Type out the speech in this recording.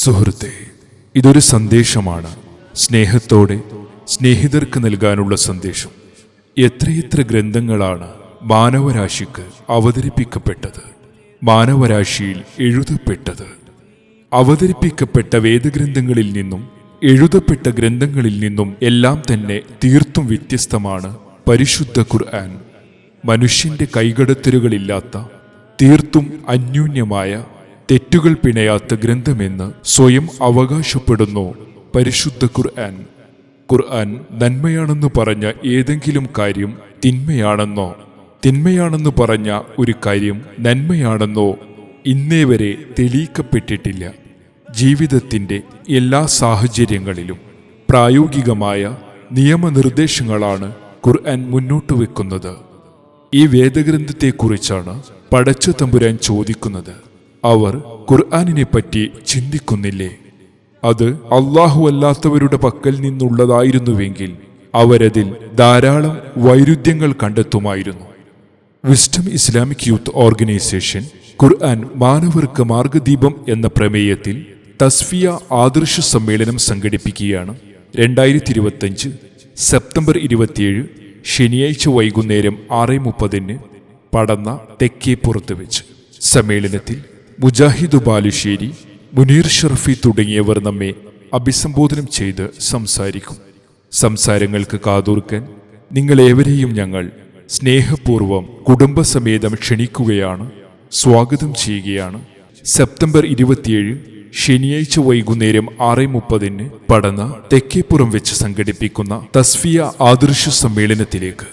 സുഹൃത്തെ, ഇതൊരു സന്ദേശമാണ്. സ്നേഹത്തോടെ സ്നേഹിതർക്ക് നൽകാനുള്ള സന്ദേശം. എത്രയെത്ര ഗ്രന്ഥങ്ങളാണ് മാനവരാശിക്ക് അവതരിപ്പിക്കപ്പെട്ടത്, മാനവരാശിയിൽ എഴുതപ്പെട്ടത്. അവതരിപ്പിക്കപ്പെട്ട വേദഗ്രന്ഥങ്ങളിൽ നിന്നും എഴുതപ്പെട്ട ഗ്രന്ഥങ്ങളിൽ നിന്നും എല്ലാം തന്നെ തീർത്തും വ്യത്യസ്തമാണ് പരിശുദ്ധ ഖുർആൻ. മനുഷ്യന്റെ കൈകടത്തലുകളില്ലാത്ത, തീർത്തും അന്യൂന്യമായ, തെറ്റുകൾ പിണയാത്ത ഗ്രന്ഥമെന്ന് സ്വയം അവകാശപ്പെടുന്നു പരിശുദ്ധ ഖുർആൻ. ഖുർആൻ നന്മയാണെന്ന് പറഞ്ഞ ഏതെങ്കിലും കാര്യം തിന്മയാണെന്നോ, തിന്മയാണെന്ന് പറഞ്ഞ ഒരു കാര്യം നന്മയാണെന്നോ ഇന്നേ വരെ തെളിയിക്കപ്പെട്ടിട്ടില്ല. ജീവിതത്തിൻ്റെ എല്ലാ സാഹചര്യങ്ങളിലും പ്രായോഗികമായ നിയമനിർദ്ദേശങ്ങളാണ് ഖുർആൻ മുന്നോട്ട് വെക്കുന്നത്. ഈ വേദഗ്രന്ഥത്തെക്കുറിച്ചാണ് പടച്ച തമ്പുരാൻ ചോദിക്കുന്നത്. അവർ ഖുർആനിനെ പറ്റി ചിന്തിക്കുന്നില്ലേ? അത് അല്ലാഹു അല്ലാത്തവരുടെ പക്കൽ നിന്നുള്ളതായിരുന്നുവെങ്കിൽ അവരതിൽ ധാരാളം വൈരുദ്ധ്യങ്ങൾ കണ്ടെത്തുമായിരുന്നു. വിസ്ഡം ഇസ്ലാമിക് യൂത്ത് ഓർഗനൈസേഷൻ ഖുർആൻ മാനവർക്ക് മാർഗദീപം എന്ന പ്രമേയത്തിൽ തസ്ഫിയ ആദർശ സമ്മേളനം സംഘടിപ്പിക്കുകയാണ്. 2025 സെപ്റ്റംബർ 27 ശനിയാഴ്ച വൈകുന്നേരം 6:30 പടന്ന തെക്കേപ്പുറത്ത് വെച്ച്. സമ്മേളനത്തിൽ മുജാഹിദ് ബാലുശ്ശേരി, മുനീർ ഷർഫി തുടങ്ങിയവർ നമ്മെ അഭിസംബോധനം ചെയ്ത് സംസാരിക്കും. സംസാരങ്ങൾക്ക് കാതോർക്കാൻ നിങ്ങളേവരെയും ഞങ്ങൾ സ്നേഹപൂർവ്വം കുടുംബസമേതം ക്ഷണിക്കുകയാണ്, സ്വാഗതം ചെയ്യുകയാണ്. സെപ്റ്റംബർ 27 ശനിയാഴ്ച വൈകുന്നേരം 6:30 പടന്ന തെക്കേപ്പുറം വെച്ച് സംഘടിപ്പിക്കുന്ന തസ്ഫിയ ആദർശ സമ്മേളനത്തിലേക്ക്.